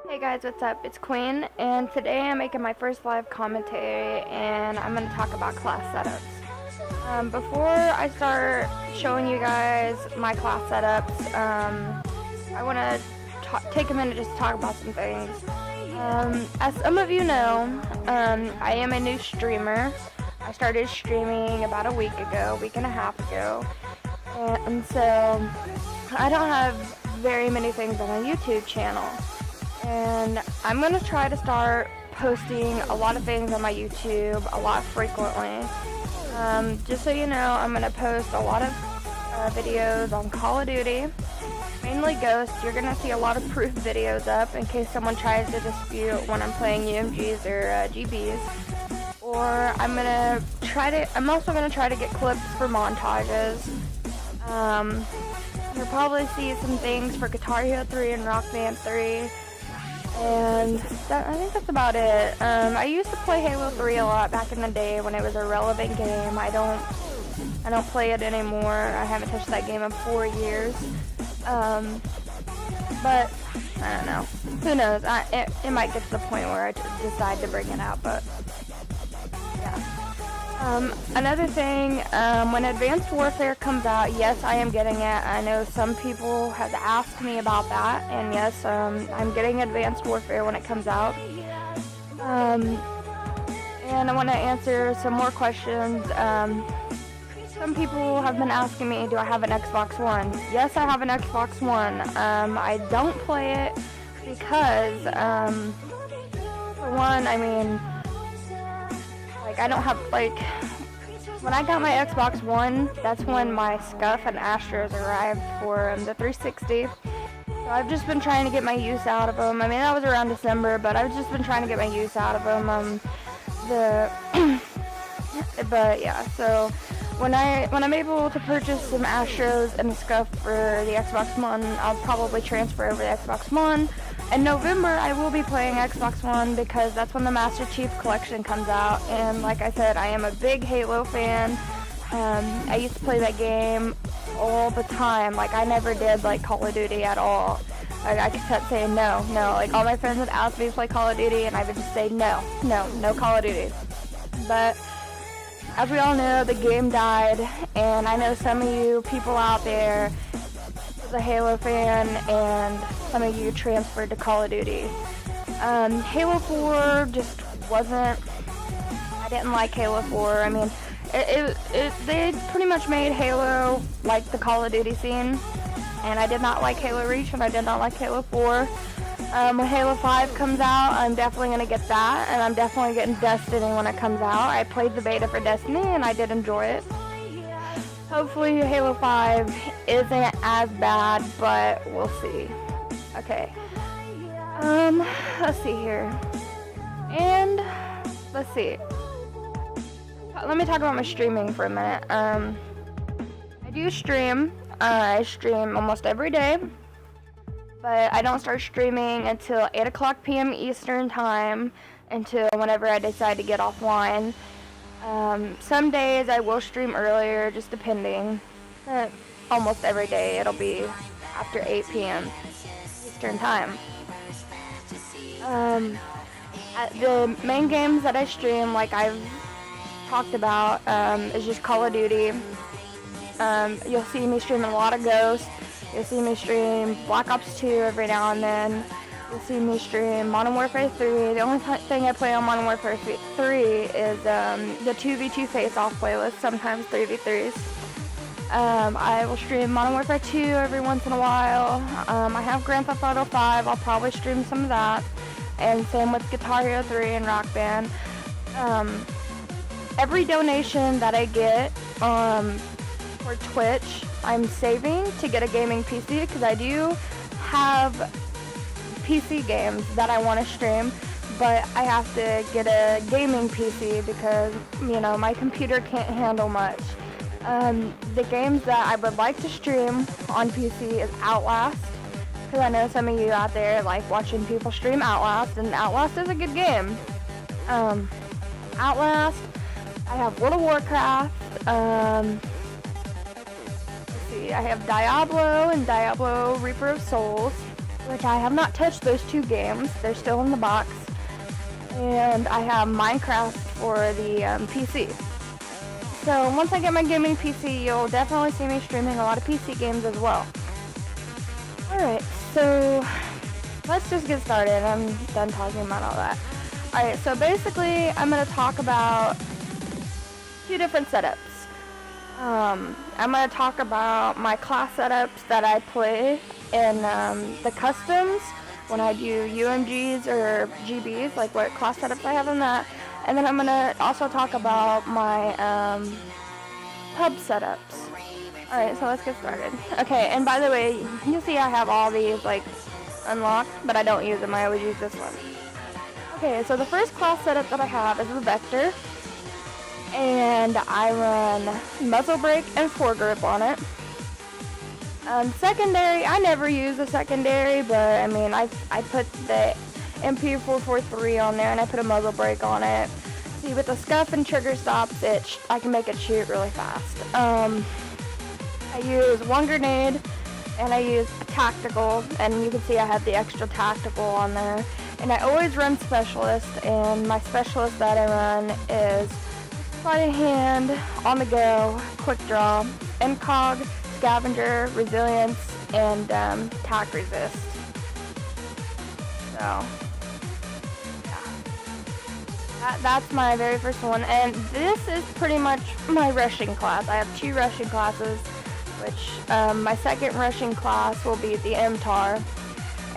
Hey guys, what's up? It's Queen, and today I'm making my first live commentary, and I'm going to talk about class setups. Before I start showing you guys my class setups, I want to take a minute just to talk about some things. As some of you know, I am a new streamer. I started streaming about a week and a half ago, and so I don't have very many things on my YouTube channel. And I'm going to try to start posting a lot of things on my YouTube a lot frequently. Just so you know, I'm going to post a lot of videos on Call of Duty, mainly Ghost. You're going to see a lot of proof videos up in case someone tries to dispute when I'm playing UMGs or GBs. Or I'm also going to try to get clips for montages. You'll probably see some things for Guitar Hero 3 and Rock Band 3. And I think that's about it. I used to play Halo 3 a lot back in the day when it was a relevant game. I don't play it anymore. I haven't touched that game in 4 years. But I don't know. Who knows? It might get to the point where I decide to bring it out. But yeah. Another thing, when Advanced Warfare comes out, yes, I am getting it. I know some people have asked me about that, and yes, I'm getting Advanced Warfare when it comes out. And I want to answer some more questions. Some people have been asking me, do I have an Xbox One? Yes, I have an Xbox One. I don't play it because, for one, I mean, I don't have, when I got my Xbox One, that's when my Scuff and Astros arrived for the 360. So I've just been trying to get my use out of them. I mean, that was around December, but I've just been trying to get my use out of them. But yeah, so when I'm able to purchase some Astros and Scuff for the Xbox One, I'll probably transfer over the Xbox One. In November, I will be playing Xbox One because that's when the Master Chief Collection comes out. And like I said, I am a big Halo fan. I used to play that game all the time. I never did Call of Duty at all. I kept saying no. All my friends would ask me to play Call of Duty, and I would just say no Call of Duty. But as we all know, the game died, and I know some of you people out there is a Halo fan, and some of you transferred to Call of Duty. Halo 4 just wasn't, I didn't like Halo 4. I mean, they pretty much made Halo like the Call of Duty scene, and I did not like Halo Reach, and I did not like Halo 4. When Halo 5 comes out, I'm definitely going to get that, and I'm definitely getting Destiny when it comes out. I played the beta for Destiny, and I did enjoy it. Hopefully Halo 5 isn't as bad, but we'll see. Okay. Let's see here. And let's see. Let me talk about my streaming for a minute. I do stream. I stream almost every day, but I don't start streaming until 8 o'clock p.m. Eastern time until whenever I decide to get offline. Some days I will stream earlier, just depending. Almost every day it'll be after 8 p.m. Eastern time. The main games that I stream, like I've talked about, is just Call of Duty. You'll see me stream a lot of Ghost. You'll see me stream Black Ops 2 every now and then. You'll see me stream Modern Warfare 3. The only thing I play on Modern Warfare 3 is the 2v2 face-off playlist, sometimes 3v3s. I will stream Modern Warfare 2 every once in a while. I have Grand Theft Auto 5. I'll probably stream some of that. And same with Guitar Hero 3 and Rock Band. Every donation that I get for Twitch, I'm saving to get a gaming PC because I do have PC games that I want to stream, but I have to get a gaming PC because, you know, my computer can't handle much. The games that I would like to stream on PC is Outlast, because I know some of you out there like watching people stream Outlast, and Outlast is a good game. Outlast, I have World of Warcraft, let's see see, I have Diablo and Diablo Reaper of Souls, which I have not touched those two games. They're still in the box. And I have Minecraft for the PC. So once I get my gaming PC, you'll definitely see me streaming a lot of PC games as well. Alright, so let's just get started. I'm done talking about all that. Alright, so basically I'm going to talk about two different setups. I'm going to talk about my class setups that I play in the customs when I do UMGs or GBs, like what class setups I have in that. And then I'm going to also talk about my pub setups. Alright, so let's get started. Okay, and by the way, you see I have all these like unlocked, but I don't use them. I always use this one. Okay, so the first class setup that I have is the Vector. And I run muzzle brake and foregrip on it. Secondary, I never use a secondary, but I mean, I put the MP443 on there and I put a muzzle brake on it. See, with the scuff and trigger stops, I can make it shoot really fast. I use one grenade and I use a tactical, and you can see I have the extra tactical on there. And I always run specialist, and my specialist that I run is sleight of hand, on the go, quick draw, incog, scavenger, resilience, and tack resist. So yeah, that's my very first one, and this is pretty much my rushing class. I have two rushing classes, which my second rushing class will be the MTAR,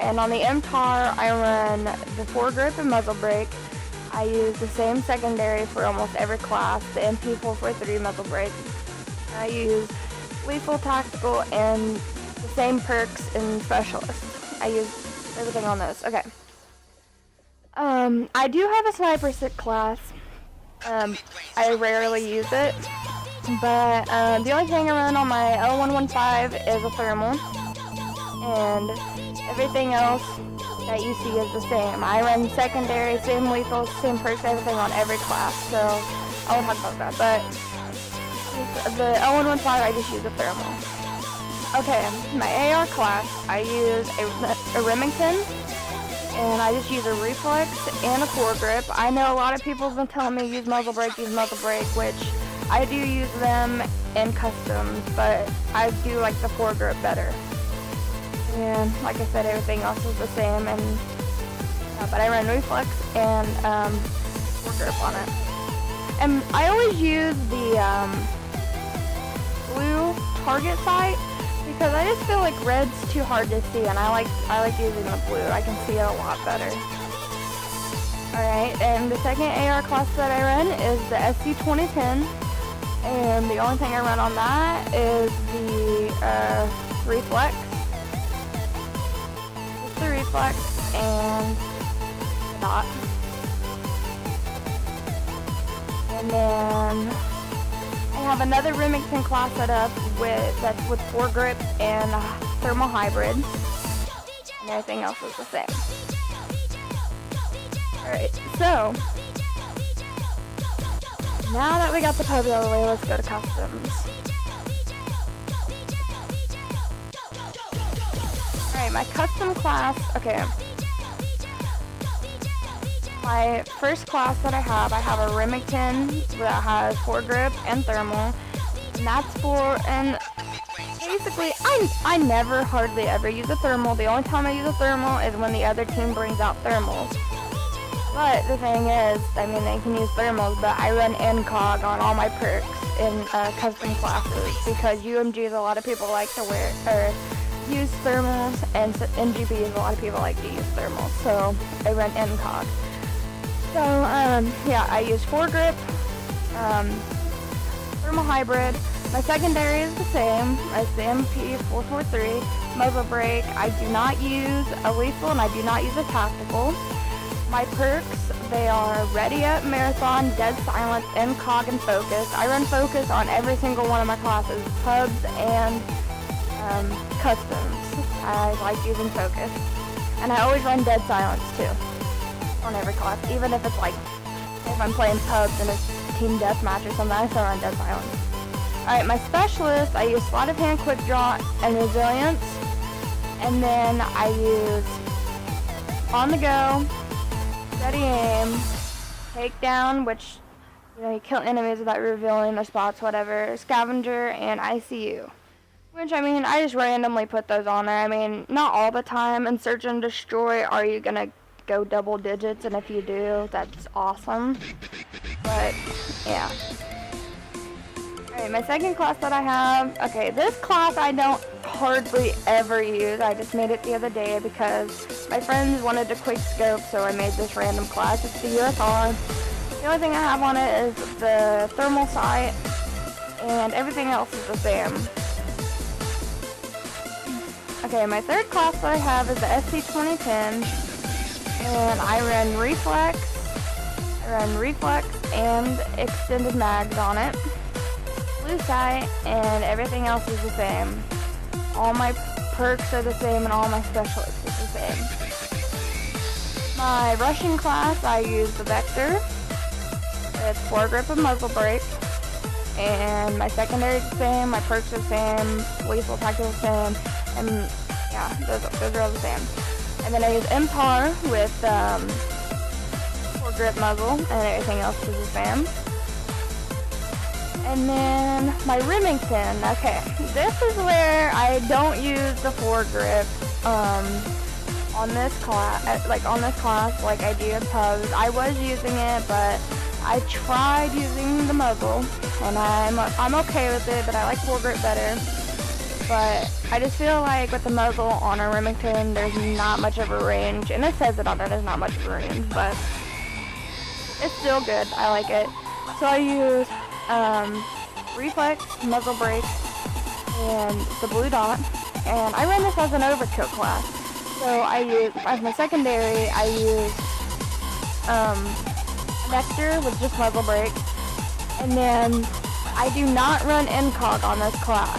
and on the MTAR I run the foregrip and muzzle brake. I use the same secondary for almost every class, the MP443 muzzle brake. I use lethal, tactical, and the same perks in specialist. I use everything on those. Okay. I do have a sniper stick class. I rarely use it, but the only thing I run on my L115 is a thermal, and everything else that you see is the same. I run secondary, same lethal, same perks, everything on every class, so I won't talk about that, but the L115 I just use a thermal. Okay, my AR class, I use a Remington, and I just use a reflex and a foregrip. I know a lot of people have been telling me use muzzle brake, which I do use them in customs, but I do like the foregrip better. And like I said, everything else is the same, and but I run reflex and foregrip on it. And I always use the blue target sight because I just feel like red's too hard to see, and I like using the blue. I can see it a lot better. Alright, and the second AR class that I run is the SC2010, and the only thing I run on that is the reflex. The reflex and dot, and then I have another Remington class set up that's with foregrip and thermal hybrid, and everything else is the same. Alright, so now that we got the pubs out of the way, let's go to customs. Alright, my custom class, okay. My first class that I have a Remington that has foregrip and thermal. And that's and basically, I never hardly ever use a thermal. The only time I use a thermal is when the other team brings out thermals. But the thing is, I mean, they can use thermals, but I run incog on all my perks in custom classes because UMGs, a lot of people like to wear, or use thermals, and in GBs, a lot of people like to use thermals, so I run incog. So, yeah, I use foregrip, thermal hybrid. My secondary is the same as the MP443. Muzzle brake, I do not use a lethal, and I do not use a tactical. My perks, they are Ready Up, Marathon, Dead Silence, Incog, and Focus. I run Focus on every single one of my classes, pubs and customs. I like using Focus. And I always run Dead Silence too, on every class. Even if it's like, if I'm playing pubs and it's team deathmatch or something, I still run Dead Silence. Alright, my specialist, I use sleight of hand, quick draw, and resilience. And then I use on the go, steady aim, takedown, which, you know, you kill enemies without revealing their spots, whatever, scavenger, and ICU. Which, I mean, I just randomly put those on there. I mean, not all the time. In Search and Destroy, are you gonna go double digits? And if you do, that's awesome. But, yeah. Alright, my second class that I have, okay, this class I don't hardly ever use. I just made it the other day because my friends wanted to quick scope, so I made this random class. It's the USR. The only thing I have on it is the thermal sight, and everything else is the same. Okay, my third class that I have is the SC2010, and I run reflex and extended mags on it. Blue sight, and everything else is the same. All my perks are the same, and all my specialists is the same. My rushing class, I use the Vector. It's foregrip and muzzle brake. And my secondary is the same, my perks are the same, lethal tactical is the same, and yeah, those are all the same. And then I use MTAR with foregrip muzzle, and everything else is the same. And then my Remington, okay, this is where I don't use the foregrip on this class like I do in pubs. I was using it, but I tried using the muzzle, and I'm okay with it, but I like foregrip better. But I just feel like with the muzzle on a Remington, there's not much of a range, and it says it on there, there's not much of a range, but it's still good. I like it. So I use reflex, muzzle brake, and the blue dot, and I run this as an overkill class. So I use, as my secondary, I use Vector with just muzzle brake, and then I do not run NCOG on this class.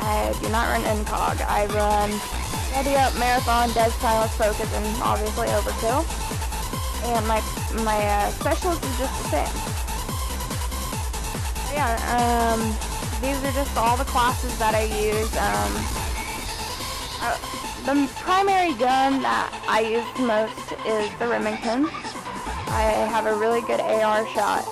I do not run NCOG. I run Ready Up, Marathon, Dead Silence, Focus, and obviously Overkill. And my specialist is just the same. But yeah, these are just all the classes that I use. The primary gun that I use the most is the Remington. I have a really good AR shot.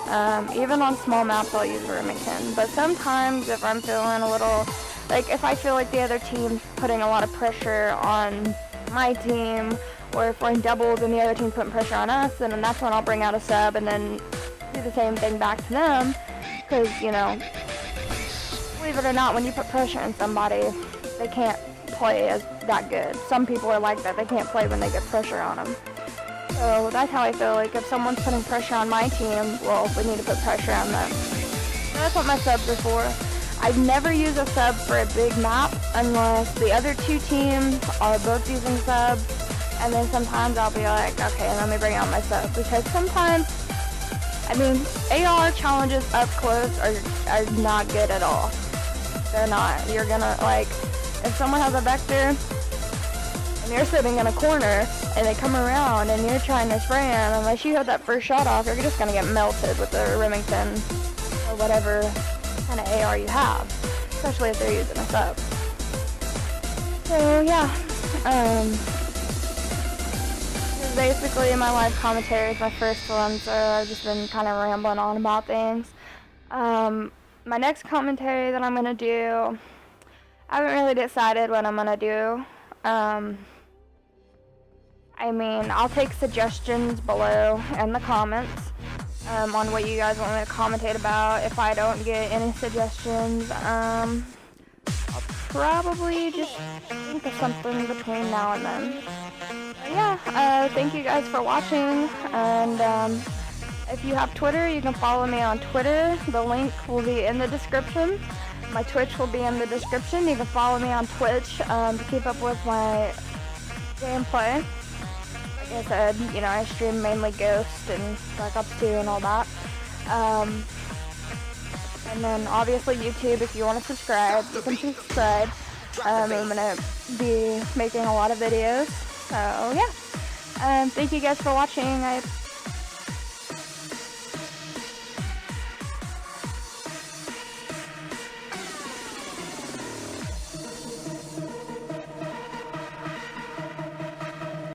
Even on small maps I'll use the Remington. But sometimes if I'm feeling a little, like if I feel like the other team's putting a lot of pressure on my team, or if we're in doubles and the other team's putting pressure on us, then that's when I'll bring out a sub and then do the same thing back to them. Because, you know, believe it or not, when you put pressure on somebody, they can't play as that good. Some people are like that. They can't play when they get pressure on them. So that's how I feel. Like if someone's putting pressure on my team, well, we need to put pressure on them. So that's what my subs are for. I'd never use a sub for a big map unless the other two teams are both using subs, and then sometimes I'll be like, okay, let me bring out my sub, because sometimes, I mean, AR challenges up close are not good at all. They're not. You're gonna, like, if someone has a Vector and you're sitting in a corner and they come around and you're trying to spray them, unless you have that first shot off, you're just gonna get melted with the Remington or whatever kind of AR you have, especially if they're using a sub. So yeah, this is basically my live commentary. It's my first one, so I've just been kind of rambling on about things. My next commentary that I'm gonna do, I haven't really decided what I'm gonna do. I mean, I'll take suggestions below in the comments on what you guys want me to commentate about. If I don't get any suggestions, I'll probably just think of something between now and then. But yeah, thank you guys for watching, and if you have Twitter, you can follow me on Twitter. The link will be in the description. My Twitch will be in the description. You can follow me on Twitch to keep up with my gameplay. Like I said, you know, I stream mainly Ghost and Black Ops 2 and all that. And then obviously YouTube, if you want to subscribe, you can subscribe. I'm going to be making a lot of videos. So yeah, thank you guys for watching. I